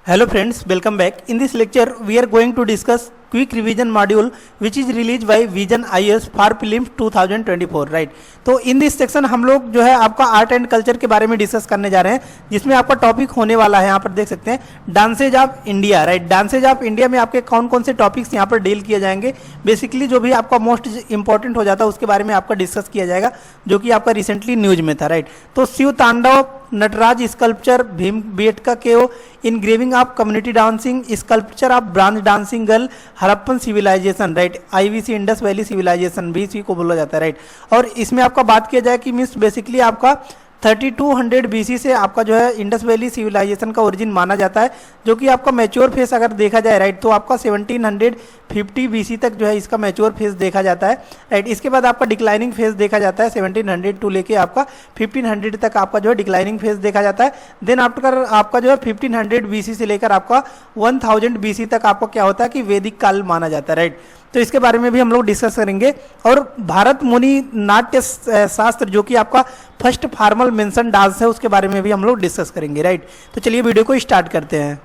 Hello friends, welcome back. In this lecture, we are going to discuss quick revision module which is released by Vision IAS for Prelims 2024, right? तो in this section हम लोग जो है आपका art and culture के बारे में discuss करने जा रहे हैं, जिसमें आपका टॉपिक होने वाला है, यहाँ पर देख सकते हैं dances of India, right? Dances of India में आपके कौन कौन से टॉपिक्स यहाँ पर डील किए जाएंगे, बेसिकली जो भी आपका मोस्ट इंपॉर्टेंट हो जाता है उसके बारे में आपका डिस्कस किया जाएगा, जो कि आपका रिसेंटली न्यूज में था, राइट? तो शिव तांडव, Nataraj sculpture, Bhimbetka cave, engraving of community dancing, sculpture of branch dancing girl, Harappan civilisation, right? IVC Indus valley civilisation भी इसी को बोला जाता है, राइट? और इसमें आपका बात किया जाए कि मीन्स बेसिकली आपका 3200 BC से आपका जो है इंडस वैली सिविलाइजेशन का ओरिजिन माना जाता है, जो कि आपका मैच्योर फेस अगर देखा जाए, राइट, तो आपका 1750 BC तक जो है इसका मैच्योर फेस देखा जाता है, राइट? इसके बाद आपका डिक्लाइनिंग फेस देखा जाता है 1700 टू लेके आपका 1500 तक आपका जो है डिक्लाइनिंग फेस देखा जाता है। देन आफ्टर आपका जो है 1500 BC से लेकर आपका 1000 BC तक आपका क्या होता है कि वैदिक काल माना जाता है, राइट? तो इसके बारे में भी हम लोग डिस्कस करेंगे। और भारत मुनि नाट्य शास्त्र जो कि आपका फर्स्ट फॉर्मल मेंशन डांस है, उसके बारे में भी हम लोग डिस्कस करेंगे, राइट? तो चलिए वीडियो को स्टार्ट करते हैं,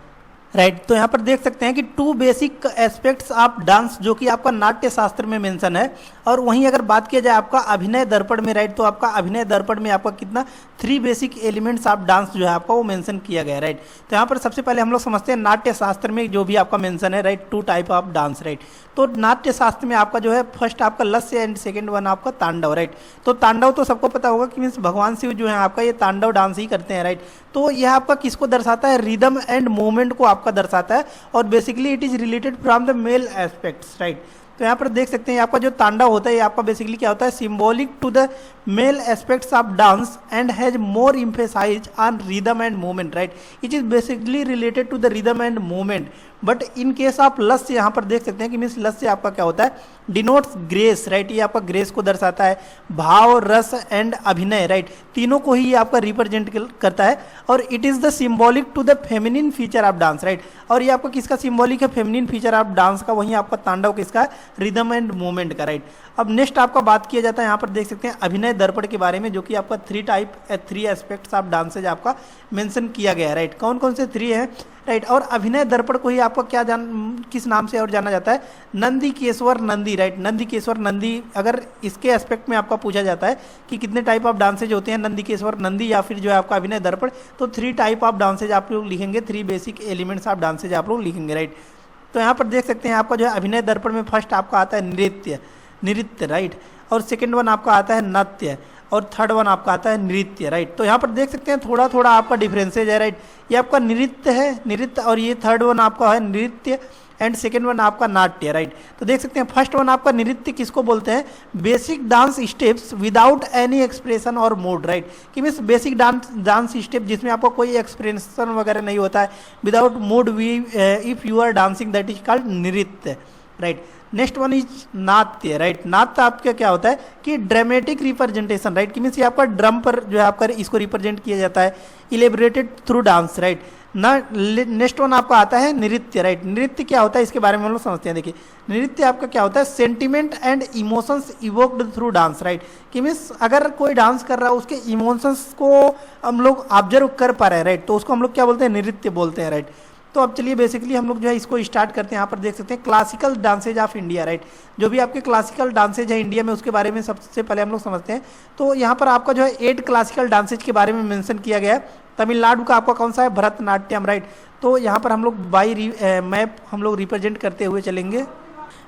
राइट? तो यहाँ पर देख सकते हैं कि 2 बेसिक एस्पेक्ट्स ऑफ डांस जो कि आपका नाट्य शास्त्र में मेंशन है। और वहीं अगर बात किया जाए आपका अभिनय दर्पण में, राइट, तो आपका अभिनय दर्पण में आपका कितना 3 बेसिक एलिमेंट्स ऑफ डांस जो है आपका वो मेंशन किया गया है, राइट? तो यहाँ पर सबसे पहले हम लोग समझते हैं नाट्य शास्त्र में जो भी आपका मेंशन है, right, 2 type of dance, right? तो नाट्य शास्त्र में आपका जो है फर्स्ट आपका लस्य एंड सेकेंड वन आपका तांडव, राइट? तो तांडव तो सबको पता होगा कि मीन्स भगवान शिव जो है आपका ये तांडव डांस ही करते हैं, राइट? तो यह आपका किसको दर्शाता है? रिदम एंड मूवमेंट को आपका दर्शाता है, और basically it is related from the male aspects, right? तो यहाँ पर देख सकते हैं आपका जो तांडव होता है ये आपका बेसिकली क्या होता है? Symbolic to the male aspects of dance and has more emphasise on rhythm and movement, right? It is basically related to the rhythm and movement. But in case of lasya यहाँ पर देख सकते हैं कि मीन्स लस्य आपका क्या होता है? Denotes grace, right? ये आपका ग्रेस को दर्शाता है, भाव, रस एंड अभिनय, राइट? तीनों को ही ये आपका रिप्रेजेंट करता है। और it is the symbolic to the feminine feature of dance, right? और ये आपका किसका सिंबॉलिक है? फेमिनिन फीचर ऑफ डांस का। वहीं आपका तांडव किसका है? रिदम एंड मूवमेंट का, राइट? अब नेक्स्ट आपका बात किया जाता है यहाँ पर देख सकते हैं अभिनय दर्पण के बारे में, जो कि आपका 3 एस्पेक्ट्स ऑफ डांसेज आपका मेंशन किया गया है, राइट? कौन कौन से 3 हैं, राइट? और अभिनय दर्पण को ही आपका क्या किस नाम से और जाना जाता है? नंदीकेश्वर नंदी, राइट? नंदीकेश्वर नंदी। अगर इसके एस्पेक्ट में आपका पूछा जाता है कि कितने टाइप ऑफ डांसेज होते हैं नंदीकेश्वर नंदी या फिर जो है आपका अभिनय दर्पण, तो 3 टाइप ऑफ डांसेज आप लोग लिखेंगे, 3 बेसिक एलिमेंट्स ऑफ डांसेज आप लोग लिखेंगे, राइट? तो यहाँ पर देख सकते हैं आपका जो है अभिनय दर्पण में फर्स्ट आपका आता है नृत्य, राइट? और सेकेंड वन आपका आता है नाट्य, और थर्ड वन आपका आता है नृत्य, राइट? तो यहाँ पर देख सकते हैं थोड़ा थोड़ा आपका डिफरेंसेज है, राइट? ये आपका नृत्य है, नृत्य, और ये थर्ड वन आपका है नृत्य एंड सेकेंड वन आपका नाट्य, राइट? तो देख सकते हैं फर्स्ट वन आपका नृत्य किसको बोलते हैं? Basic dance steps without any expression और मूड, राइट? कि मीन्स बेसिक डांस स्टेप जिसमें आपको कोई एक्सप्रेशन वगैरह नहीं होता है, without mood, if you are dancing that is called nritya, right? Next one is natya, right? नाट्य आपका क्या होता है कि ड्रामेटिक रिप्रेजेंटेशन, राइट? कि मीन्स ये आपका ड्रम पर जो है आपका इसको रिप्रेजेंट किया जाता है, elaborated through dance, right? Next one आपका आता है नृत्य, राइट? नृत्य क्या होता है इसके बारे में हम लोग समझते हैं। देखिए नृत्य आपका क्या होता है? Sentiment and emotions evoked through dance, right? कि मीन्स अगर कोई डांस कर रहा है उसके इमोशंस को हम लोग ऑब्जर्व कर पा रहे हैं, राइट? तो उसको हम लोग क्या बोलते हैं? नृत्य बोलते हैं, राइट? तो अब चलिए बेसिकली हम लोग जो है इसको स्टार्ट करते हैं। यहाँ पर देख सकते हैं classical dances of India, right? जो भी आपके क्लासिकल डांसेज है इंडिया में उसके बारे में सबसे पहले हम लोग समझते हैं। तो यहाँ पर आपका जो है 8 क्लासिकल डांसेज के बारे में मेंशन किया गया है। तमिलनाडु का आपका कौन सा है? भरतनाट्यम, राइट? तो यहाँ पर हम लोग बाई मैप हम लोग रिप्रेजेंट करते हुए चलेंगे,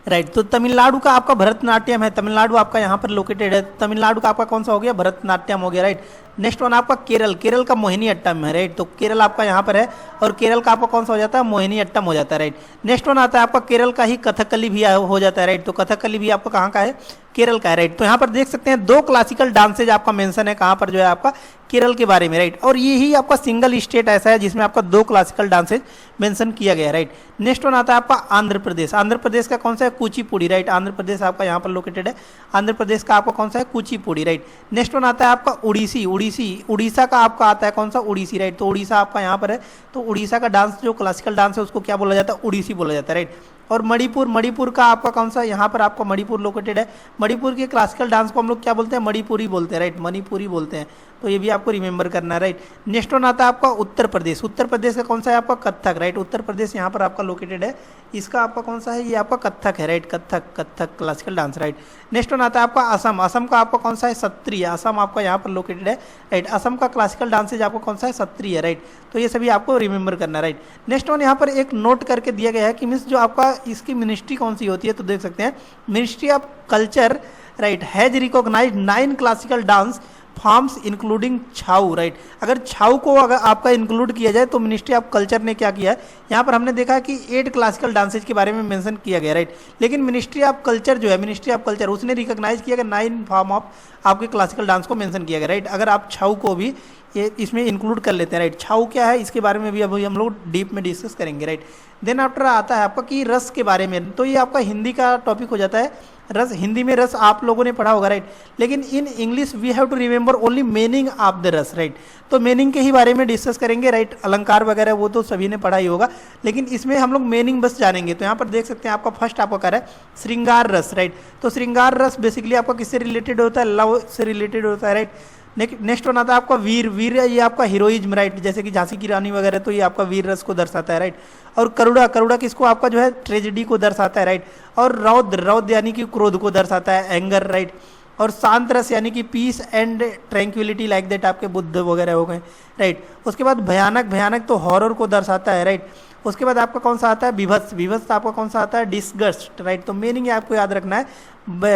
राइट? तो तमिलनाडु का आपका भरतनाट्यम है, तमिलनाडु आपका यहाँ पर लोकेटेड है। तमिलनाडु का आपका कौन सा हो गया? भरतनाट्यम हो गया, राइट? नेक्स्ट वन आपका केरल का मोहिनी अट्टम है, राइट? तो केरल आपका यहाँ पर है, और केरल का आपका कौन सा हो जाता है? मोहिनी अट्टम हो जाता है, राइट? नेक्स्ट वन आता है आपका केरल का ही कथकली भी हो जाता है, राइट? तो कथकली भी आपका कहाँ का है? केरल का है, राइट? तो यहाँ पर देख सकते हैं 2 क्लासिकल डांसेज आपका मेंशन है कहाँ पर जो है आपका केरल के बारे में, राइट? और ये ही आपका सिंगल स्टेट ऐसा है जिसमें आपका 2 क्लासिकल डांसेज मेंशन किया गया है, राइट? नेक्स्ट वन आता है आपका आंध्र प्रदेश। आंध्र प्रदेश का कौन सा है? कुचिपुड़ी, राइट? आंध्र प्रदेश आपका यहाँ पर लोकेटेड है। आंध्र प्रदेश का आपका कौन सा है? कुचिपुड़ी, राइट? नेक्स्ट वन आता है आपका उड़ीसा का आपका आता है कौन सा? उड़ीसी, राइट? तो उड़ीसा आपका यहाँ पर है। तो उड़ीसा का डांस जो क्लासिकल डांस है उसको क्या बोला जाता है? उड़ीसी बोला जाता है, राइट? और मणिपुर का आपका कौन सा? यहाँ पर आपका मणिपुर लोकेटेड है। मणिपुर के क्लासिकल डांस को हम लोग क्या बोलते हैं? मणिपुरी बोलते हैं, राइट? मणिपुरी बोलते हैं। तो ये भी आपको रिमेंबर करना है, राइट। नेक्स्ट वन आता है आपका उत्तर प्रदेश। उत्तर प्रदेश का कौन सा है आपका कथक, राइट। उत्तर प्रदेश यहाँ पर आपका लोकेटेड है, इसका आपका कौन सा है, ये आपका कथक है, right. Kathak classical dance, right. Next one आता है आपका असम। असम का आपका कौन सा है, सत्रिय। असम आपका यहाँ पर लोकेटेड है, राइट। असम का क्लासिकल डांसेज आपका कौन सा है, सत्रिय, राइट। तो ये सभी आपको रिमेंबर करना है, राइट। नेक्स्ट वन यहाँ पर एक नोट करके दिया गया है कि मीन्स जो आपका इसकी मिनिस्ट्री कौन सी होती है, तो देख सकते हैं ministry of culture, right, has recognised 9 classical dance forms including Chhau, right. अगर छाऊ को अगर आपका इंक्लूड किया जाए तो मिनिस्ट्री ऑफ कल्चर ने क्या किया है, यहाँ पर हमने देखा कि 8 क्लासिकल डांसेज के बारे में मेंशन किया गया, राइट। लेकिन मिनिस्ट्री ऑफ कल्चर जो है, मिनिस्ट्री ऑफ कल्चर उसने रिकॉग्नाइज किया कि 9 फॉर्म ऑफ आपके क्लासिकल डांस को मेंशन किया गया, राइट। अगर आप छाऊ को भी ये इसमें इंक्लूड कर लेते हैं, राइट। छाऊ क्या है इसके बारे में भी अभी हम लोग डीप में डिस्कस करेंगे, राइट। देन आफ्टर आता है आपका कि रस के बारे में, तो ये आपका हिंदी का टॉपिक हो जाता है। रस, हिंदी में रस आप लोगों ने पढ़ा होगा, राइट। लेकिन in English we have to remember only meaning of the rasa, right. तो मीनिंग के ही बारे में डिस्कस करेंगे, राइट। अलंकार वगैरह वो तो सभी ने पढ़ा ही होगा, लेकिन इसमें हम लोग मीनिंग बस जानेंगे। तो यहाँ पर देख सकते हैं आपका फर्स्ट आपका क्या है, श्रृंगार रस, राइट। तो श्रृंगार रस बेसिकली आपका किससे रिलेटेड होता है, लव से रिलेटेड होता है, राइट। नेक्स्ट वन आता है आपका वीर। वीर ये आपका हीरोइज्म, राइट, जैसे कि झांसी की रानी वगैरह, तो ये आपका वीर रस को दर्शाता है, राइट। और करुणा, करुणा किसको आपका जो है ट्रेजेडी को दर्शाता है, राइट। और रौद्र, रौद्र यानी कि क्रोध को दर्शाता है, एंगर, राइट। और शांत रस यानी कि peace and tranquility, like that आपके बुद्ध वगैरह हो गए, राइट। उसके बाद भयानक, भयानक तो हॉरर को दर्शाता है, राइट। उसके बाद आपका कौन सा आता है, विभत्स। विभत्स आपका कौन सा आता है, डिस्गस्ट, राइट। तो मीनिंग आपको याद रखना है,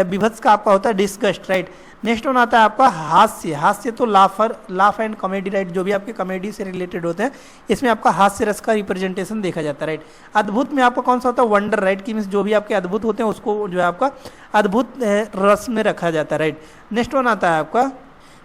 विभत्स का आपका होता है डिस्गस्ट, राइट। नेक्स्ट वन आता है आपका हास्य। हास्य तो लाफ एंड कॉमेडी, राइट, जो भी आपके कॉमेडी से रिलेटेड होते हैं, इसमें आपका हास्य रस का रिप्रेजेंटेशन देखा जाता है, राइट। अद्भुत में आपका कौन सा होता है, वंडर, राइट, कि मीन्स जो भी आपके अद्भुत होते हैं उसको जो है आपका अद्भुत रस में रखा जाता है, राइट। नेक्स्ट वन आता है आपका,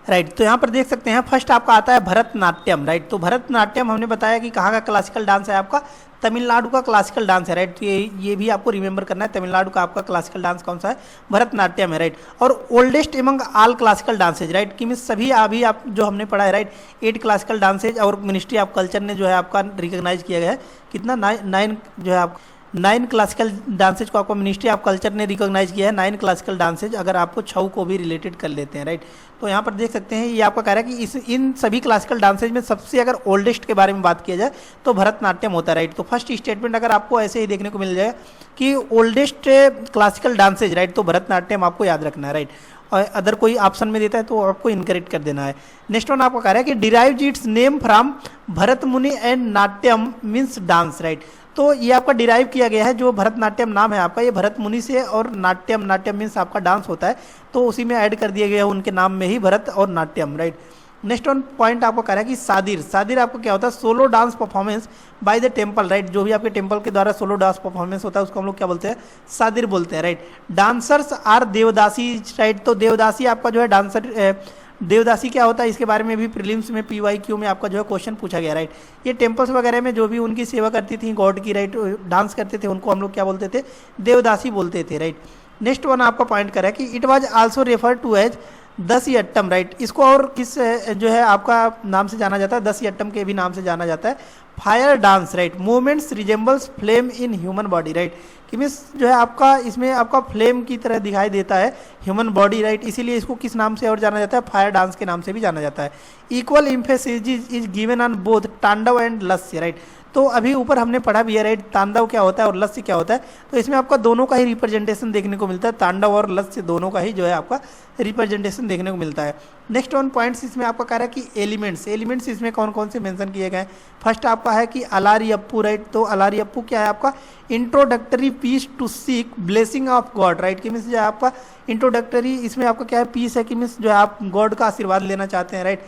राइट। तो यहाँ पर देख सकते हैं फर्स्ट आपका आता है भरतनाट्यम, राइट। तो भरतनाट्यम हमने बताया कि कहाँ का क्लासिकल डांस है आपका, तमिलनाडु का क्लासिकल डांस है, राइट। तो ये भी आपको रिमेंबर करना है, तमिलनाडु का आपका क्लासिकल डांस कौन सा है, भरतनाट्यम है, राइट। और oldest among all classical dances, right, कि मीन्स सभी अभी आप जो हमने पढ़ा है, राइट, 8 क्लासिकल डांसेज और मिनिस्ट्री ऑफ कल्चर ने जो है आपका रिकॉग्नाइज किया गया है, कितना 9 जो है आप 9 क्लासिकल डांसेज को आपको मिनिस्ट्री ऑफ कल्चर ने रिकॉग्नाइज किया है, 9 क्लासिकल डांसेज, अगर आपको छऊ को भी रिलेटेड कर लेते हैं, राइट। तो यहाँ पर देख सकते हैं ये आपका कह रहा है कि इन सभी क्लासिकल डांसेज में सबसे अगर ओल्डेस्ट के बारे में बात किया जाए तो भरतनाट्यम होता है, राइट। तो फर्स्ट स्टेटमेंट अगर आपको ऐसे ही देखने को मिल जाए कि ओल्डेस्ट क्लासिकल डांसेज, राइट, तो भरतनाट्यम आपको याद रखना है, राइट। और अदर कोई ऑप्शन में देता है तो आपको इनकरेक्ट कर देना है। नेक्स्ट वन आपको कह रहा है कि derived its name from Bharat Muni and natyam means dance, right. तो ये आपका डिराइव किया गया है, जो भरतनाट्यम नाम है आपका, ये भरत मुनि से, और नाट्यम, नाट्यम मीन्स आपका डांस होता है, तो उसी में ऐड कर दिया गया है उनके नाम में ही, भरत और Natyam, right. Next one point आपको कह रहा है कि सादिर। सादिर आपको क्या होता है, solo dance performance by the temple, right. जो भी आपके टेम्पल के द्वारा सोलो डांस परफॉर्मेंस होता है उसको हम लोग क्या बोलते हैं, सादिर बोलते हैं, right. Dancers are devadasi, right. तो देवदासी आपका जो है डांसर, देवदासी क्या होता है इसके बारे में भी प्रीलिम्स में PYQ में आपका जो है क्वेश्चन पूछा गया, राइट। ये टेम्पल्स वगैरह में जो भी उनकी सेवा करती थी गॉड की, राइट, डांस करते थे, उनको हम लोग क्या बोलते थे, देवदासी बोलते थे, राइट। नेक्स्ट वन आपका पॉइंट करा है कि it was also refer to as Dasiattam, right. इसको और किस जो है आपका नाम से जाना जाता है, दसियट्टम के भी नाम से जाना जाता है। Fire dance, right, movements resembles flame in human body, right, कि मीन्स जो है आपका इसमें आपका फ्लेम की तरह दिखाई देता है ह्यूमन बॉडी, राइट। इसीलिए इसको किस नाम से और जाना जाता है, फायर डांस के नाम से भी जाना जाता है। Equal emphasis is given on both तांडव एंड लस्य, राइट। तो अभी ऊपर हमने पढ़ा भी है, राइट, तांडव क्या होता है और लस्य क्या होता है। तो इसमें आपका दोनों का ही रिप्रेजेंटेशन देखने को मिलता है, तांडव और लस्य दोनों का ही जो है आपका रिप्रेजेंटेशन देखने को मिलता है। नेक्स्ट वन पॉइंट्स इसमें आपका कह रहा है कि एलिमेंट्स, एलिमेंट्स इसमें कौन कौन से मेंशन किए गए हैं। फर्स्ट आपका है कि अलारियप्पू, राइट। तो अलारियप्पू क्या है आपका, introductory piece to seek blessing of God, right, कि मीन्स जो है आपका इंट्रोडक्टरी इसमें आपका क्या है, पीस है, कि मीन्स जो है आप गॉड का आशीर्वाद लेना चाहते हैं, राइट।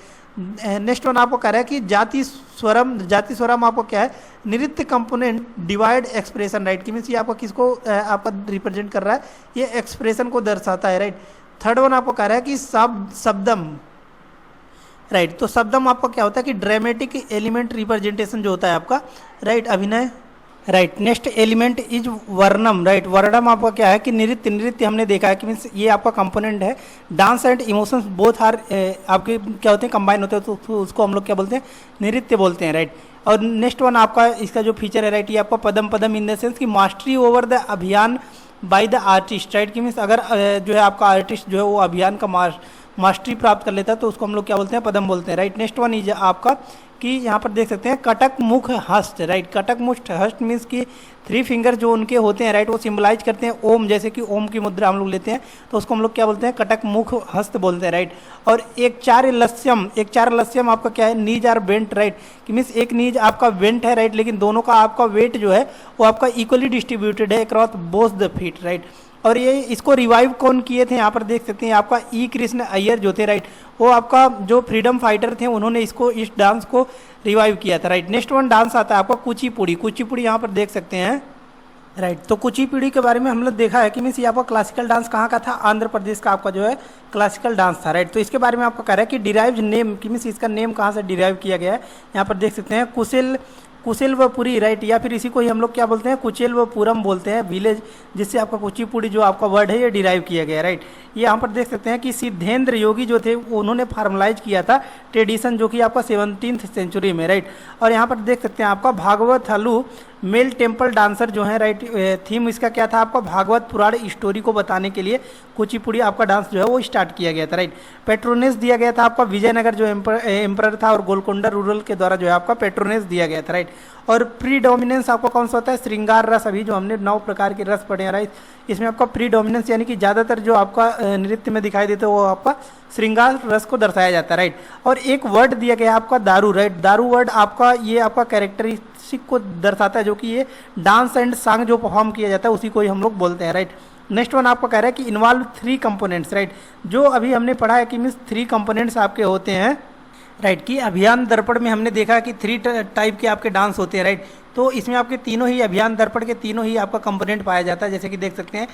नेक्स्ट वन आपको कह रहा है कि जाति स्वरम, जाति स्वरम आपको क्या है, नृत्य कंपोनेंट डिवाइड एक्सप्रेशन, राइट, कि मीन्स ये आपको किसको आपका रिप्रेजेंट कर रहा है, ये एक्सप्रेशन को दर्शाता है, राइट। थर्ड वन आपको कह रहा है कि शब्दम, राइट। तो शब्दम आपका क्या होता है कि ड्रामेटिक एलिमेंट रिप्रेजेंटेशन जो होता है आपका, right, abhinaya, right. Next element is varnam, right. Varnam आपका क्या है कि नृत्य, नृत्य हमने देखा है कि मीन्स ये आपका कंपोनेंट है। Dance and emotions both are आपके क्या होते हैं, कंबाइन होते हैं, तो उसको हम लोग क्या बोलते हैं, नृत्य बोलते हैं, राइट। और नेक्स्ट वन आपका इसका जो फीचर है, राइट, ये आपका पदम, पदम इन द सेंस कि मास्टरी ओवर द अभियान बाय द आर्टिस्ट, राइट, कि मीन्स अगर जो है आपका आर्टिस्ट जो है वो अभियान का मास्टरी प्राप्त कर लेता है तो उसको हम लोग क्या बोलते हैं, पदम बोलते हैं, राइट। नेक्स्ट वन इज आपका कि यहाँ पर देख सकते हैं कटक मुख हस्त, राइट। कटक मुख हस्त मीन्स कि 3 फिंगर जो उनके होते हैं, राइट, वो सिम्बलाइज करते हैं ओम, जैसे कि ओम की मुद्रा हम लोग लेते हैं तो उसको हम लोग क्या बोलते हैं, कटक मुख हस्त बोलते हैं, राइट। और एक चार लस्यम आपका क्या है, नीज आर बेंट, राइट, कि मीन्स एक नीज आपका बेंट है, राइट, लेकिन दोनों का आपका वेट जो है वो आपका इक्वली डिस्ट्रीब्यूटेड है across both the feet, right. और ये इसको रिवाइव कौन किए थे, यहाँ पर देख सकते हैं आपका ई कृष्ण अय्यर जो थे, राइट, वो आपका जो फ्रीडम फाइटर थे उन्होंने इसको, इस डांस को रिवाइव किया था, राइट। नेक्स्ट वन डांस आता है आपका कुचिपुड़ी यहाँ पर देख सकते हैं, राइट। तो कुचिपुड़ी के बारे में हम लोग देखा है कि मीन्स ये आपका क्लासिकल डांस कहाँ का था, आंध्र प्रदेश का आपका जो है क्लासिकल डांस था, राइट। तो इसके बारे में आपका कह रहा है कि डिराइव्ड नेम, कि मीन्स इसका नेम कहाँ से डिराइव किया गया है, यहाँ पर देख सकते हैं कुशेलवपुरी, राइट, या फिर इसी को ही हम लोग क्या बोलते हैं, कुचेलवपुरम बोलते हैं विलेज, जिससे आपका कुचिपुड़ी जो आपका वर्ड है ये डिराइव किया गया है, राइट। ये यहाँ पर देख सकते हैं कि सिद्धेंद्र योगी जो थे उन्होंने फार्मलाइज किया था ट्रेडिशन जो कि आपका 17th सेंचुरी में, राइट। और यहाँ पर देख सकते हैं आपका भागवत हलू मेल टेम्पल डांसर जो है, राइट, थीम इसका क्या था, आपका भागवत पुराण स्टोरी को बताने के लिए कुचिपुड़ी आपका डांस जो है वो स्टार्ट किया गया था, राइट। पेट्रोनेस दिया गया था आपका विजयनगर जो एम्पर था और गोलकोंडा रूरल के द्वारा जो है आपका पेट्रोनेस दिया गया था, राइट। और प्री डोमिनेंस आपका कौन सा होता है, श्रृंगार रस, अभी जो हमने 9 प्रकार के रस पढ़े हैं, राइट, इसमें आपका प्री डोमिनेंस यानी कि ज़्यादातर जो आपका नृत्य में दिखाई देते हैं वो आपका श्रृंगार रस को दर्शाया जाता है, राइट। और एक वर्ड दिया गया है आपका दारू, राइट। दारू वर्ड आपका ये आपका कैरेक्टरिस्टिक को दर्शाता है, जो कि ये डांस एंड सॉन्ग जो परफॉर्म किया जाता है उसी को ही हम लोग बोलते हैं, राइट। नेक्स्ट वन आपका कह रहा है कि इन्वॉल्व 3 कंपोनेंट्स, राइट, जो अभी हमने पढ़ा है कि मीन्स 3 कंपोनेंट्स आपके होते हैं, राइट, कि अभियान दर्पण में हमने देखा कि 3 टाइप के आपके डांस होते हैं, राइट। तो इसमें आपके तीनों ही अभियान दर्पण के तीनों ही आपका कंपोनेंट पाया जाता है, जैसे कि देख सकते हैं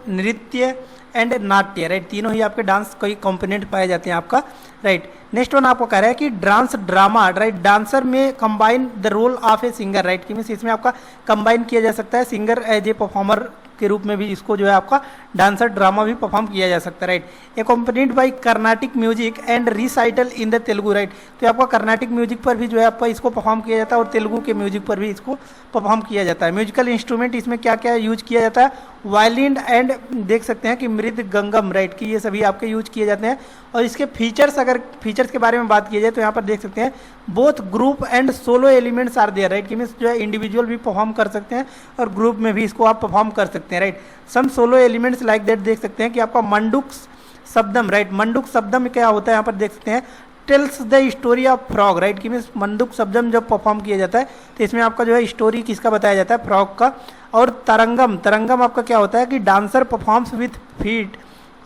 नृत्य एंड नाट्य, राइट, तीनों ही आपके डांस कई कंपोनेंट पाए जाते हैं आपका, राइट। नेक्स्ट वन आपको कह रहा है कि डांस ड्रामा, राइट, डांसर में combine the role of a singer, right, कि मीन्स इसमें आपका कंबाइन किया जा सकता है सिंगर एज ए परफॉर्मर के रूप में भी इसको जो है आपका डांसर ड्रामा भी परफॉर्म किया जा सकता है, right. Accompanied by Carnatic music and recital in the Telugu, right, तो आपका कर्नाटिक म्यूजिक पर भी जो है आपका इसको परफॉर्म किया जाता है और तेलुगु के म्यूजिक पर भी इसको परफॉर्म किया जाता है। म्यूजिकल इंस्ट्रूमेंट इसमें क्या क्या यूज किया जाता है, वायलिन एंड देख सकते हैं कि मृदगंगम, राइट, कि ये सभी आपके यूज किए जाते हैं। और इसके फीचर्स, अगर फीचर्स के बारे में बात की जाए तो यहाँ पर देख सकते हैं both group and solo elements are there, right, कि मीन्स जो है इंडिविजुअल भी परफॉर्म कर सकते हैं और ग्रुप में भी इसको आप परफॉर्म कर सकते हैं, right. Some solo elements like that देख सकते हैं कि आपका मंडूक शब्दम, राइट, मंडूक शब्दम क्या होता है, यहाँ पर देख सकते हैं tells the story of frog, right, कि मीन्स मंडूक शब्दम जब परफॉर्म किया जाता है तो इसमें आपका जो है स्टोरी किसका बताया जाता है, फ्रॉग का। और तरंगम आपका क्या होता है कि dancer performs with feet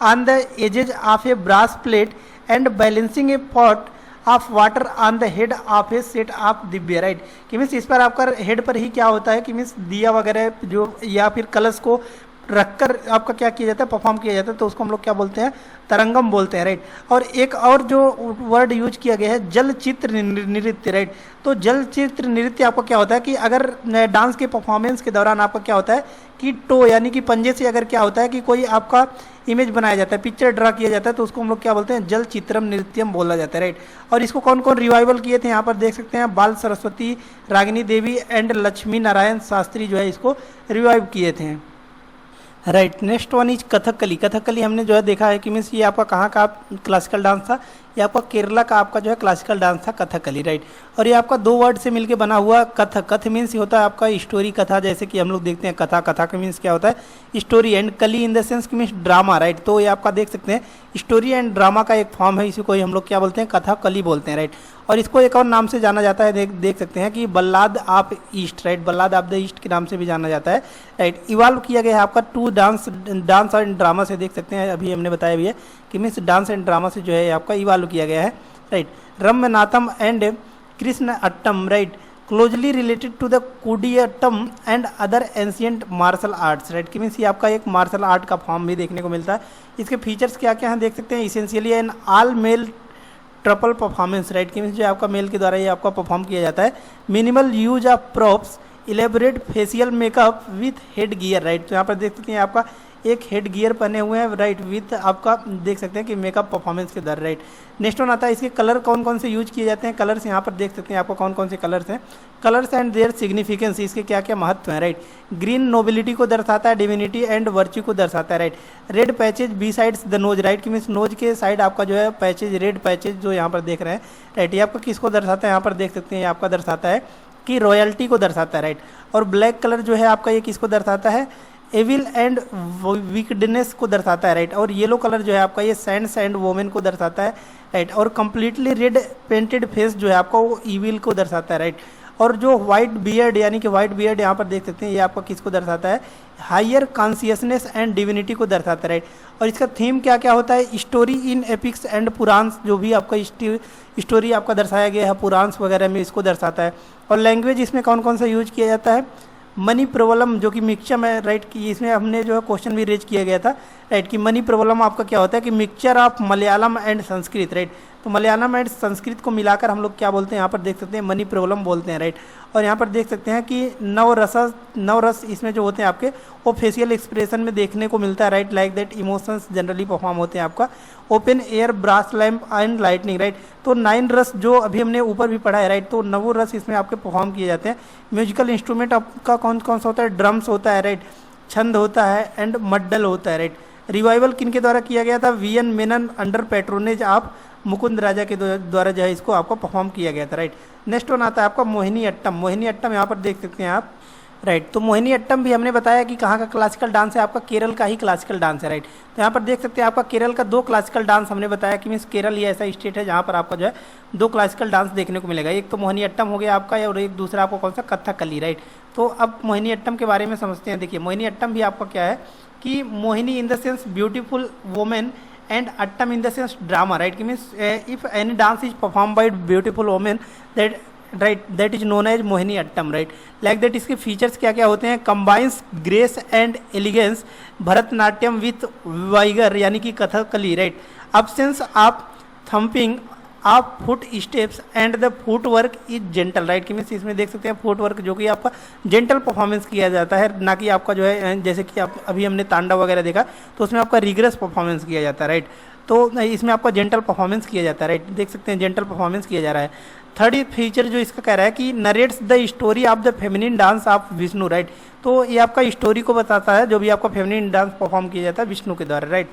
on the edges of a brass plate and balancing a pot of water on the head of a set of दिव्य, राइट, कि मीन्स इस पर आपका हेड पर ही क्या होता है कि मीन्स दिया वगैरह जो या फिर कलश को रखकर आपका क्या किया जाता है, परफॉर्म किया जाता है, तो उसको हम लोग क्या बोलते हैं, तरंगम बोलते हैं, राइट। और एक और जो वर्ड यूज किया गया है जलचित्र नृत्य, राइट, तो जलचित्र नृत्य आपका क्या होता है कि अगर डांस के परफॉर्मेंस के दौरान आपका क्या होता है कि टो यानी कि पंजे से अगर क्या होता है कि कोई आपका इमेज बनाया जाता है, पिक्चर ड्रा किया जाता है, तो उसको हम लोग क्या बोलते हैं, जल चित्रम नृत्यम बोला जाता है, राइट। और इसको कौन कौन रिवाइवल किए थे यहाँ पर देख सकते हैं, बाल सरस्वती, रागिनी देवी एंड लक्ष्मी नारायण शास्त्री जो है इसको रिवाइव किए थे, right. Next one is Kathakali हमने जो है देखा है कि मीन्स ये आपका कहाँ का क्लासिकल डांस था, ये आपका केरला का आपका जो है क्लासिकल डांस था कथकली, राइट। और ये आपका 2 वर्ड से मिलके बना हुआ कथ मीन्स होता है आपका स्टोरी कथा, जैसे कि हम लोग देखते हैं कथा का मीन्स क्या होता है स्टोरी, एंड कली इन द सेंस कि मीन्स ड्रामा, राइट। तो ये आपका देख सकते हैं स्टोरी एंड ड्रामा का एक फॉर्म है, इसी को ही हम लोग क्या बोलते हैं, कथकली बोलते हैं, राइट। और इसको एक और नाम से जाना जाता है, देख सकते हैं कि ballad of east, right, ballad of the east के नाम से भी जाना जाता है, राइट। इवॉल्व किया गया है आपका 2 डांस एंड ड्रामा से, देख सकते हैं अभी हमने बताया भी है कि मीन्स डांस एंड ड्रामा से जो है आपका इवॉल्व किया गया है, right. Ramanattam and Krishna attam, right, closely related to the Kudiyattam and other ancient martial arts, right, कि मीन्स ये आपका एक मार्शल आर्ट का फॉर्म भी देखने को मिलता है। इसके फीचर्स क्या क्या हैं देख सकते हैं, essentially an all male triple performance, right, कि मीन्स जो आपका मेल के द्वारा ये आपका परफॉर्म किया जाता है। Minimal use of props, elaborate facial makeup with head gear, right, तो यहाँ पर देख सकते हैं आपका एक हेड गियर पहने हुए हैं, राइट, विथ आपका देख सकते हैं कि मेकअप परफॉर्मेंस के द्वारा, राइट। नेक्स्ट वन आता है इसके कलर कौन कौन से यूज किए जाते हैं। कलर्स यहाँ पर देख सकते हैं आपको कौन कौन से कलर्स हैं। कलर्स एंड देयर सिग्निफिकेंस, इसके क्या क्या महत्व हैं, राइट। ग्रीन नोबिलिटी को दर्शाता है, डिविनिटी एंड वर्च्यू को दर्शाता है, right. Red patches besides the nose, right, कि मीन्स नोज के साइड आपका जो है पैचेज, रेड पैचेज जो यहाँ पर देख रहे हैं, राइट, ये आपका किसको दर्शाता है, यहाँ पर देख सकते हैं ये आपका दर्शाता है कि रॉयल्टी को दर्शाता है, राइट। और ब्लैक कलर जो है आपका ये किसको दर्शाता है, एविल एंड वीकडनेस को दर्शाता है, राइट। और येलो कलर जो है आपका ये सेंट्स एंड वोमेन को दर्शाता है, राइट। और कंप्लीटली रेड पेंटेड फेस जो है आपका वो ईविल को दर्शाता है, राइट। और जो व्हाइट बियर्ड यानी कि व्हाइट बियर्ड यहाँ पर देख सकते हैं ये आपका किसको दर्शाता है, हायर कॉन्शियसनेस एंड डिविनिटी को दर्शाता है, राइट। और इसका थीम क्या क्या होता है, story in epics and Puranas, जो भी आपका स्टोरी आपका दर्शाया गया है पुराण्स वगैरह में, इसको दर्शाता है। और लैंग्वेज इसमें कौन कौन सा यूज किया जाता है, मनी प्रॉब्लम जो कि मिक्सचर है, राइट, कि इसमें हमने जो है क्वेश्चन भी रेज किया गया था, राइट, कि मनी प्रॉब्लम आपका क्या होता है कि mixture of Malayalam and Sanskrit, right. तो मलयालम एंड संस्कृत को मिलाकर हम लोग क्या बोलते हैं, यहाँ पर देख सकते हैं मनी प्रॉब्लम बोलते हैं, राइट। और यहाँ पर देख सकते हैं कि नवरस इसमें जो होते हैं आपके वो फेशियल एक्सप्रेशन में देखने को मिलता है, right, like that emotions generally perform होते हैं आपका। Open air, brass lamp and lighting, right. तो 9 रस जो अभी हमने ऊपर भी पढ़ा है, राइट, तो 9 रस इसमें आपके परफॉर्म किए जाते हैं। म्यूजिकल इंस्ट्रूमेंट आपका कौन कौन सा होता है, ड्रम्स होता है, राइट, छंद होता है एंड मड्डल होता है, राइट। रिवाइवल किन के द्वारा किया गया था, VN Menon under patronage of Mukund Raja के द्वारा जो है इसको आपको परफॉर्म किया गया था, राइट। नेक्स्ट वन आता है आपका मोहिनी अट्टम। मोहिनी अट्टम यहाँ पर देख सकते हैं आप, राइट। तो मोहिनी अट्टम भी हमने बताया कि कहाँ का क्लासिकल डांस है, आपका केरल का ही क्लासिकल डांस है, राइट। तो यहाँ पर देख सकते हैं आपका केरल का 2 क्लासिकल डांस हमने बताया कि मीन्स केरल ये ऐसा स्टेट है जहाँ पर आपका जो है 2 क्लासिकल डांस देखने को मिलेगा। एक तो मोहिनी अट्टम हो गया आपका, और एक दूसरा आपको कौन सा, कथकली, राइट। तो अब मोहिनी अट्टम के बारे में समझते हैं। देखिए मोहिनी अट्टम भी आपका क्या है कि Mohini in the sense beautiful women and attam in the sense drama, right, कि means if any dance is perform by beautiful women that, right, that is known as Mohini attam, right. Like that इसके फीचर्स क्या क्या होते हैं, combines grace and elegance Bharatanatyam with vigour यानी कि Kathakali, right. Absence of thumping आप foot steps and the foot work is gentle, right, कि means इसमें देख सकते हैं फुट वर्क जो कि आपका जेंटल परफॉर्मेंस किया जाता है, ना कि आपका जो है जैसे कि आप अभी हमने तांडव वगैरह देखा तो उसमें आपका रिग्रेस परफॉर्मेंस किया जाता है, राइट। तो इसमें आपका जेंटल परफॉर्मेंस किया जाता है, राइट, देख सकते हैं जेंटल परफॉर्मेंस किया जा रहा है। थर्ड फीचर जो इसका कह रहा है कि narrates the story of the feminine dance of Vishnu, right. तो ये आपका स्टोरी को बताता है जो भी आपका फेमिनिन डांस परफॉर्म किया जाता है विष्णु के द्वारा, राइट।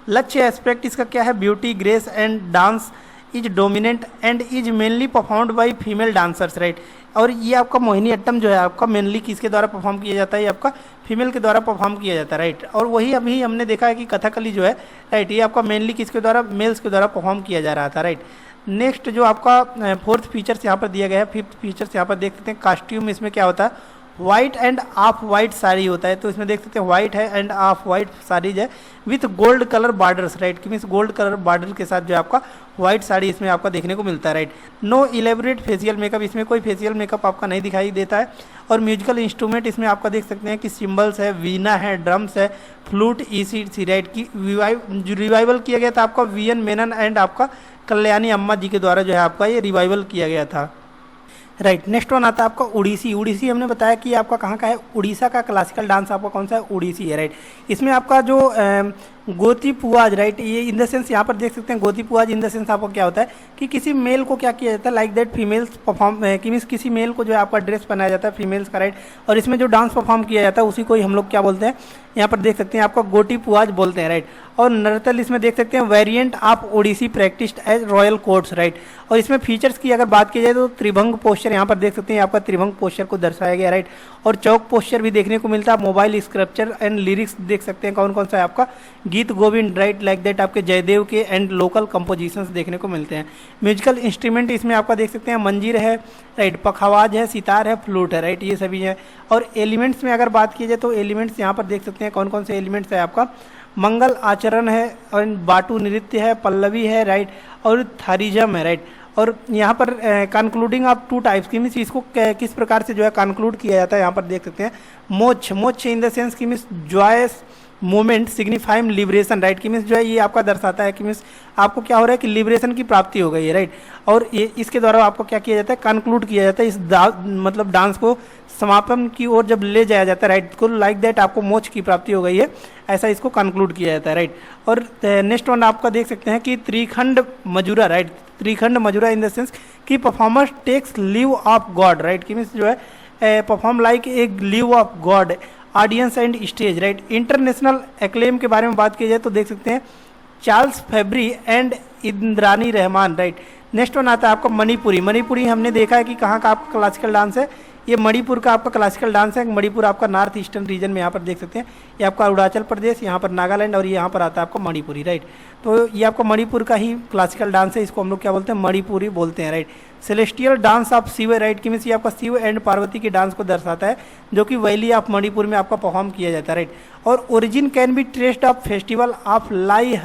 लक्ष्य एस्पेक्ट इसका क्या है, beauty grace and dance is dominant and is mainly performed by female dancers, right. और ये आपका मोहिनी अट्टम जो है आपका मेनली किसके द्वारा परफॉर्म किया जाता है, ये आपका फीमेल के द्वारा परफॉर्म किया जाता है, राइट। और वही अभी हमने देखा है कि कथकली जो है, राइट, ये आपका मेनली किसके द्वारा, मेल्स के द्वारा परफॉर्म किया जा रहा था, राइट। नेक्स्ट जो आपका 4th फीचर्स यहाँ पर दिया गया है, 5th फीचर्स यहाँ पर देख सकते हैं। कॉस्ट्यूम इसमें क्या होता है, white end of white sari होता है। तो इसमें देख सकते हैं व्हाइट है एंड ऑफ वाइट साड़ीज है with gold colour borders, right, कि मीन्स गोल्ड कलर बॉर्डर के साथ जो है आपका व्हाइट साड़ी इसमें आपका देखने को मिलता है, right. No elaborate facial makeup, इसमें कोई फेशियल मेकअप आपका नहीं दिखाई देता है। और म्यूजिकल इंस्ट्रूमेंट इसमें आपका देख सकते हैं कि सिम्बल्स है, वीणा है, ड्रम्स है, फ्लूट, ईसी, राइट, की रिवाइवल किया गया था आपका वीएन मेनन एंड आपका कल्याणी अम्मा जी के द्वारा जो है आपका ये रिवाइवल किया गया था, राइट। नेक्स्ट वन आता है आपका उड़ीसी। उड़ीसी हमने बताया कि आपका कहाँ का है, उड़ीसा का क्लासिकल डांस आपका कौन सा है, उड़ीसी है, राइट। इसमें आपका जो गोती पुआज, राइट, ये इन द सेंस यहाँ पर देख सकते हैं गोती पुआज इन द सेंस आपको क्या होता है कि किसी मेल को क्या किया जाता है, लाइक दैट फीमेल्स परफॉर्म, कि मीन्स किसी मेल को जो है आपका ड्रेस पहनाया जाता है फीमेल्स का, राइट। और इसमें जो डांस परफॉर्म किया जाता है उसी को ही हम लोग क्या बोलते हैं, यहाँ पर देख सकते हैं आपका गोटी पुआज बोलते हैं, राइट। और नर्तल इसमें देख सकते हैं variant of Odissi practised as royal courts, right. और इसमें फीचर्स की अगर बात की जाए तो त्रिभंग पोस्चर यहाँ पर देख सकते हैं आपका त्रिभंग पोस्चर को दर्शाया गया, राइट। और चौक पोस्चर भी देखने को मिलता है। मोबाइल स्क्रप्चर एंड लिरिक्स देख सकते हैं कौन कौन सा है आपका, गीत गोविंद, राइट, लाइक दैट आपके जयदेव के एंड लोकल कंपोजिशंस देखने को मिलते हैं। म्यूजिकल इंस्ट्रूमेंट इसमें आपका देख सकते हैं मंजीर है, राइट, पखवाज है, सितार है, फ्लूट है, राइट, ये सभी है। और एलिमेंट्स में अगर बात की जाए तो एलिमेंट्स यहाँ पर देख सकते हैं कौन कौन से एलिमेंट्स है आपका, मंगल आचरण है और बाटू नृत्य है, पल्लवी है, राइट, और थारिजम है, राइट। और यहाँ पर कंक्लूडिंग ऑफ 2 टाइप्स की मीन्स इसको किस प्रकार से जो है कंक्लूड किया जाता है यहाँ पर देख सकते हैं। मोक्ष इन द सेंस की means joyous moment signifying liberation, right, कि मीन्स जो है ये आपका दर्शाता है कि मीन्स आपको क्या हो रहा है कि लिबरेशन की प्राप्ति हो गई है, राइट। और ये इसके द्वारा आपको क्या किया जाता है, कंक्लूड किया जाता है, इस मतलब डांस को समापन की ओर जब ले जाया जाता है, राइट, को लाइक दैट आपको मोक्ष की प्राप्ति हो गई है, ऐसा इसको कंक्लूड किया जाता है, राइट। और नेक्स्ट वन आपका देख सकते हैं कि त्रिखंड मजूरा, right, Trikhanda Majura in the sense कि performer takes leave of God, right, कि मीन्स जो है perform like a leave of God audience and stage, right. International acclaim के बारे में बात की जाए तो देख सकते हैं Charles फेब्री and Indrani Rahman, right. Next one आता है आपका मणिपुरी। मणिपुरी हमने देखा है कि कहाँ का आपका क्लासिकल डांस है, ये मणिपुर का आपका क्लासिकल डांस है। मणिपुर आपका नॉर्थ ईस्टर्न रीजन में यहाँ पर देख सकते हैं, ये आपका अरुणाचल प्रदेश, यहाँ पर नागालैंड और यहाँ पर आता है आपका मणिपुरी, राइट। तो ये आपका मणिपुर का ही क्लासिकल डांस है, इसको हम लोग क्या बोलते हैं, मणिपुरी बोलते हैं, right. Celestial dance of Shiva, right, कि मीन्स ये आपका शिव एंड पार्वती के डांस को दर्शाता है, जो कि वैली ऑफ मणिपुर में आपका परफॉर्म किया जाता है, राइट। और origin can be traced of festival of Lai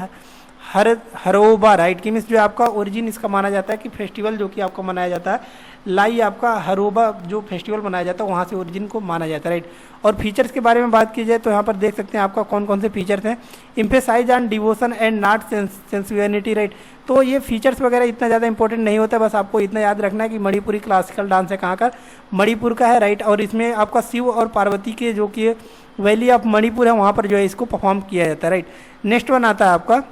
Haraoba, right, कि मीन्स जो आपका ओरिजिन इसका माना जाता है कि फेस्टिवल जो कि आपका मनाया जाता है लाई आपका हरोबा जो फेस्टिवल मनाया जाता है वहाँ से ओरिजिन को माना जाता है, राइट। और फीचर्स के बारे में बात की जाए तो यहाँ पर देख सकते हैं आपका कौन कौन से फीचर्स हैं। Emphasise on devotion and not sensitivity, right. तो ये फीचर्स वगैरह इतना ज़्यादा इंपॉर्टेंट नहीं होता, बस आपको इतना याद रखना है कि मणिपुरी क्लासिकल डांस है कहाँ का, मणिपुर का है, राइट। और इसमें आपका शिव और पार्वती के जो कि वैली ऑफ मणिपुर है वहाँ पर जो है इसको परफॉर्म किया जाता है, राइट। नेक्स्ट वन आता है आपका,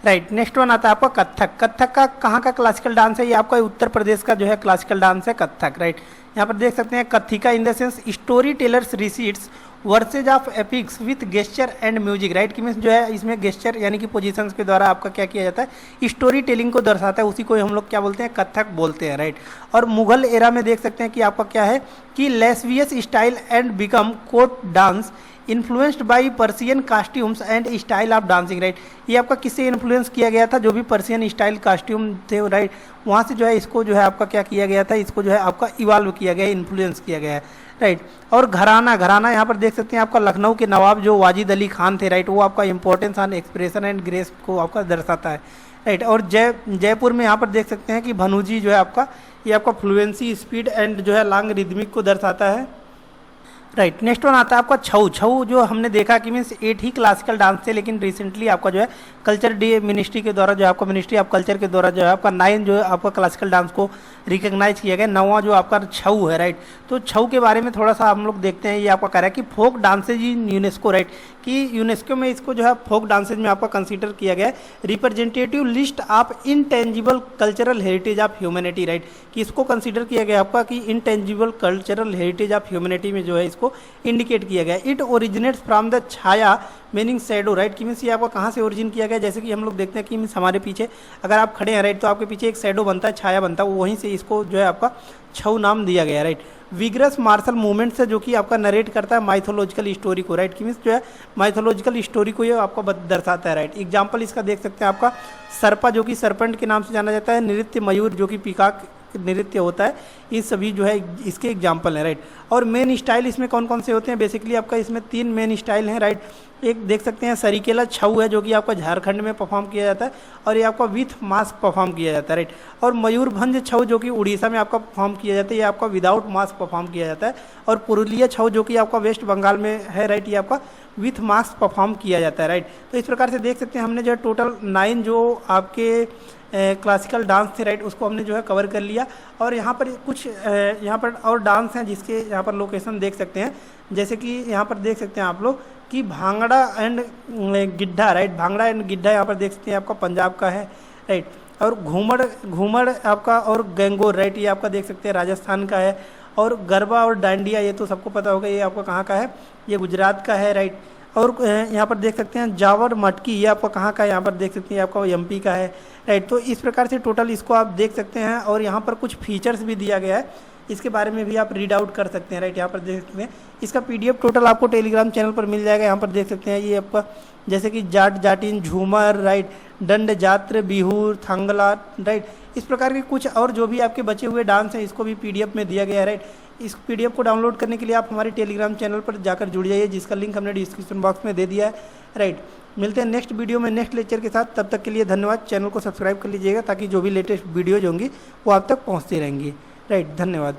राइट, नेक्स्ट वन आता है आपका कथक। कथक का कहाँ का क्लासिकल डांस है, ये आपका उत्तर प्रदेश का जो है क्लासिकल डांस है कथक, राइट। यहाँ पर देख सकते हैं kathika in the sense story tellers recites verses of epics with gesture and music, right, कि मीन्स जो है इसमें गेस्चर यानी कि पोजीशंस के द्वारा आपका क्या किया जाता है, स्टोरी टेलिंग को दर्शाता है, उसी को हम लोग क्या बोलते हैं, कथक बोलते हैं, राइट। और मुगल एरा में देख सकते हैं कि आपका क्या है कि lascivious style and become court dance influenced by Persian costumes and style of dancing, right. ये आपका किससे इन्फ्लुएंस किया गया था, जो भी पर्सियन स्टाइल कास्ट्यूम थे, राइट, वहाँ से जो है इसको जो है आपका क्या किया गया था, इसको जो है आपका इवाल्व किया गया, इन्फ्लुएंस किया गया है, राइट। और घराना, घराना यहाँ पर देख सकते हैं आपका लखनऊ के नवाब जो वाजिद अली खान थे, राइट, वो आपका importance on expression and grace को आपका दर्शाता है, राइट। और जयपुर में यहाँ पर देख सकते हैं कि भनुजी जो है आपका ये आपका फ्लुएंसी स्पीड एंड जो है लॉन्ग रिदमिक को दर्शाता है, राइट। नेक्स्ट वन आता है आपका छऊ। छऊ जो हमने देखा कि मीन्स 8 ही क्लासिकल डांस थे, लेकिन रिसेंटली आपका जो है कल्चर डे मिनिस्ट्री के द्वारा जो है आपका मिनिस्ट्री ऑफ कल्चर के द्वारा जो है आपका 9 जो है आपका क्लासिकल डांस को रिकग्नाइज किया गया, 9वां जो आपका छऊ है, राइट। तो छऊ के बारे में थोड़ा सा हम लोग देखते हैं, ये आपका कह रहा है कि फोक डांसेज इन यूनेस्को, राइट, कि यूनेस्को में इसको जो है फोक डांसेज में आपका कंसिडर किया गया है representative list of intangible cultural heritage of humanity, right, कि इसको कंसिडर किया गया आपका कि intangible cultural heritage of humanity में जो है इसको इंडिकेट किया गया। It originates from the Chhaya meaning shadow, right, कि मीन्स ये आपका कहाँ से ओरिजिन किया गया, जैसे कि हम लोग देखते हैं कि मीन्स हमारे पीछे अगर आप खड़े हैं, राइट, तो आपके पीछे एक शैडो बनता है, छाया बनता है, वहीं से इसको जो है आपका छऊ नाम दिया गया, राइट। विग्रस मार्शल मूवमेंट से जो कि आपका नरेट करता है माइथोलॉजिकल स्टोरी को, राइट, कि मीन्स जो है माइथोलॉजिकल स्टोरी को ये आपको दर्शाता है, राइट। एग्जाम्पल इसका देख सकते हैं आपका सर्पा जो कि सरपेंट के नाम से जाना जाता है, नृत्य मयूर जो कि पीकॉक नृत्य होता है, ये सभी जो है इसके एग्जाम्पल हैं, राइट। और मेन स्टाइल इसमें कौन कौन से होते हैं, बेसिकली आपका इसमें 3 मेन स्टाइल हैं, राइट। एक देख सकते हैं सरीकेला छऊ है जो कि आपका झारखंड में परफॉर्म किया जाता है और ये आपका विथ मास्क परफॉर्म किया जाता है, राइट। और मयूरभंज छऊ जो कि उड़ीसा में आपका परफॉर्म किया जाता है, ये आपका विदाउट मास्क परफॉर्म किया जाता है। और पुरुलिया छऊ जो कि आपका वेस्ट बंगाल में है, राइट, ये आपका विथ मास्क परफॉर्म किया जाता है, राइट। तो इस प्रकार से देख सकते हैं हमने जो है टोटल 9 जो आपके क्लासिकल डांस थे, राइट, उसको हमने जो है कवर कर लिया। और यहाँ पर कुछ यहाँ पर और डांस हैं जिसके यहाँ पर लोकेशन देख सकते हैं, जैसे कि यहाँ पर देख सकते हैं आप लोग कि bhangra and giddha, right, bhangra and giddha यहाँ पर देख सकते हैं आपका पंजाब का है, राइट। और घूमड़ घूमड़ आपका और गंगोर, राइट, ये आपका देख सकते हैं राजस्थान का है। और गरबा और डांडिया ये तो सबको पता होगा, ये आपका कहाँ का है, ये गुजरात का है, राइट। और यहाँ पर देख सकते हैं जावर मटकी, ये आपका कहाँ का है, यहाँ पर देख सकते हैं आपका एमपी का है, राइट। तो इस प्रकार से टोटल इसको आप देख सकते हैं। और यहाँ पर कुछ फीचर्स भी दिया गया है, इसके बारे में भी आप रीड आउट कर सकते हैं, राइट। यहाँ पर देख सकते हैं इसका PDF टोटल आपको टेलीग्राम चैनल पर मिल जाएगा। यहाँ पर देख सकते हैं ये आपका जैसे कि जाट जाटिन झूमर, राइट, दंड जात्र बिहू थांगला, राइट, इस प्रकार के कुछ और जो भी आपके बचे हुए डांस हैं इसको भी PDF में दिया गया है, राइट। इस PDF को डाउनलोड करने के लिए आप हमारे टेलीग्राम चैनल पर जाकर जुड़ जाइए, जिसका लिंक हमने डिस्क्रिप्शन बॉक्स में दे दिया है, राइट। मिलते हैं नेक्स्ट वीडियो में नेक्स्ट लेक्चर के साथ, तब तक के लिए धन्यवाद। चैनल को सब्सक्राइब कर लीजिएगा ताकि जो भी लेटेस्ट वीडियोज होंगी वो आप तक पहुँचती रहेंगी, राइट। धन्यवाद।